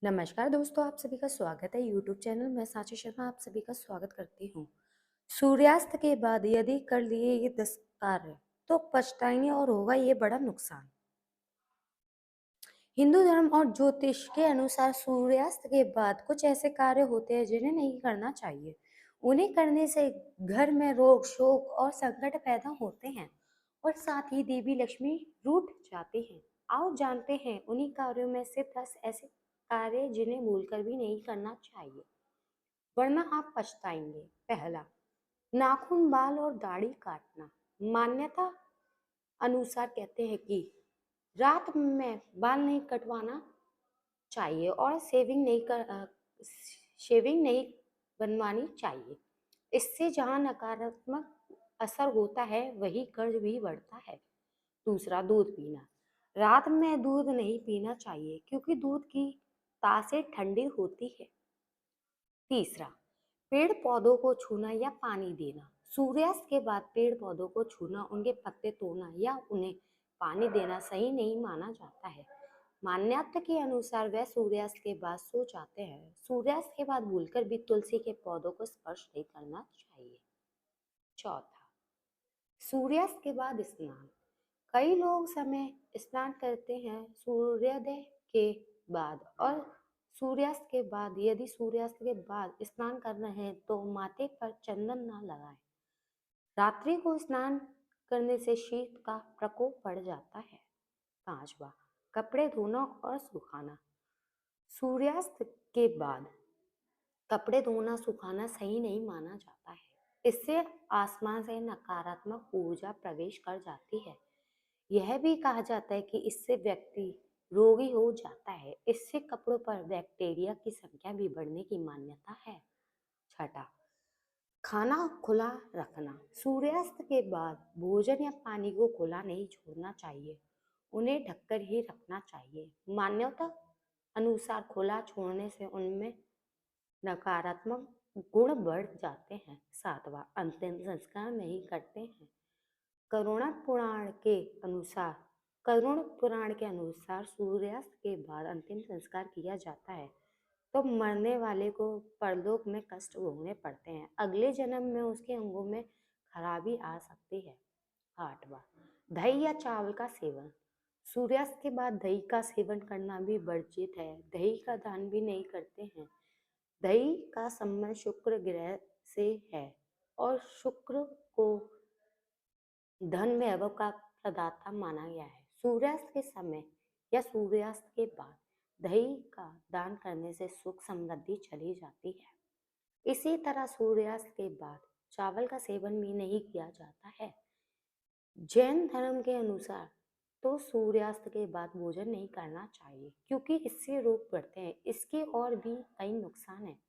नमस्कार दोस्तों, आप सभी का स्वागत है यूट्यूब चैनल में। साक्षी शर्मा आप सभी का स्वागत करती हूँ। सूर्यास्त के बाद यदि कर लिए ये 10 कार्य तो पछताएंगे और होगा ये बड़ा नुकसान। हिंदू धर्म और ज्योतिष के अनुसार सूर्यास्त के बाद कुछ ऐसे कार्य होते हैं जिन्हें नहीं करना चाहिए। उन्हें करने से घर में रोग, शोक और संकट पैदा होते हैं और साथ ही देवी लक्ष्मी रूठ जाती हैं। आओ जानते हैं उन्हीं कार्यों में से 10 ऐसे कार्य जिन्हें भूलकर भी नहीं करना चाहिए, वरना आप पछताएंगे। पहला, नाखून, बाल और दाढ़ी काटना। मान्यता अनुसार कहते हैं कि रात में बाल नहीं कटवाना चाहिए और शेविंग नहीं बनवानी चाहिए। इससे जहाँ नकारात्मक असर होता है वही कर्ज भी बढ़ता है। दूसरा, दूध पीना। रात में दूध नहीं पीना चाहिए क्योंकि दूध की तासीर ठंडी होती है। तीसरा, पेड़ पौधों को छूना या पानी देना। सूर्यास्त के बाद पेड़ पौधों को छूना, उनके पत्ते तोड़ना या उन्हें पानी देना सही नहीं माना जाता है। मान्यता के अनुसार वह सूर्यास्त के बाद सो जाते हैं। सूर्यास्त के बाद भूलकर भी तुलसी के पौधों को स्पर्श नहीं करना चाहिए। चौथा, सूर्यास्त के बाद स्नान। कई लोग समय स्नान करते हैं सूर्योदय के बाद और सूर्यास्त के बाद। यदि सूर्यास्त के बाद स्नान कर रहे हैं तो माथे पर चंदन ना लगाएं। रात्रि को स्नान करने से शीत का प्रकोप बढ़ जाता है। पांचवा, कपड़े धोना और सुखाना। सूर्यास्त के बाद कपड़े धोना सुखाना सही नहीं माना जाता है। इससे आसमान से नकारात्मक ऊर्जा प्रवेश कर जाती है। यह भी कहा जाता है कि इससे व्यक्ति रोगी हो जाता है। इससे कपड़ों पर बैक्टीरिया की संख्या भी बढ़ने की मान्यता है। छठा, खाना खुला रखना। सूर्यास्त के बाद भोजन या पानी को खुला नहीं छोड़ना चाहिए, उन्हें ढककर ही रखना चाहिए। मान्यता अनुसार खुला छोड़ने से उनमें नकारात्मक गुण बढ़ जाते हैं। सातवां, अंतिम संस्कार नहीं करते हैं। करुणा पुराण के अनुसार करुण पुराण के अनुसार सूर्यास्त के बाद अंतिम संस्कार किया जाता है तो मरने वाले को परलोक में कष्ट भोगने पड़ते हैं। अगले जन्म में उसके अंगों में खराबी आ सकती है। आठवां, दही या चावल का सेवन। सूर्यास्त के बाद दही का सेवन करना भी वर्जित है। दही का दान भी नहीं करते हैं। दही का संबंध शुक्र ग्रह से है और शुक्र को धन वैभव का प्रदाता माना गया है। सूर्यास्त के समय या सूर्यास्त के बाद दही का दान करने से सुख समृद्धि चली जाती है। इसी तरह सूर्यास्त के बाद चावल का सेवन भी नहीं किया जाता है। जैन धर्म के अनुसार तो सूर्यास्त के बाद भोजन नहीं करना चाहिए क्योंकि इससे रोग बढ़ते हैं। इसके और भी कई नुकसान हैं।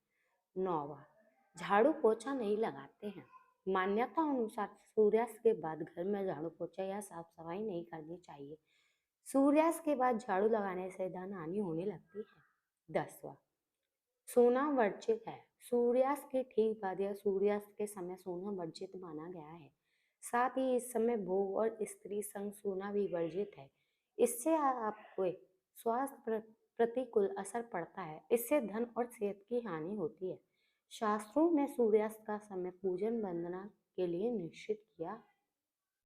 नौवा, झाड़ू पोछा नहीं लगाते हैं। मान्यता अनुसार सूर्यास्त के बाद घर में झाड़ू पोछा या साफ सफाई नहीं करनी चाहिए। सूर्यास्त के बाद झाड़ू लगाने से धन हानि होने लगती है। 10वां, सोना वर्जित है। सूर्यास्त के ठीक बाद या सूर्यास्त के समय सोना वर्जित माना गया है। साथ ही इस समय भोग और स्त्री संग सोना भी वर्जित है। इससे आपको स्वास्थ्य पर प्रतिकूल असर पड़ता है। इससे धन और सेहत की हानि होती है। शास्त्रों में सूर्यास्त का समय पूजन वंदना के लिए निश्चित किया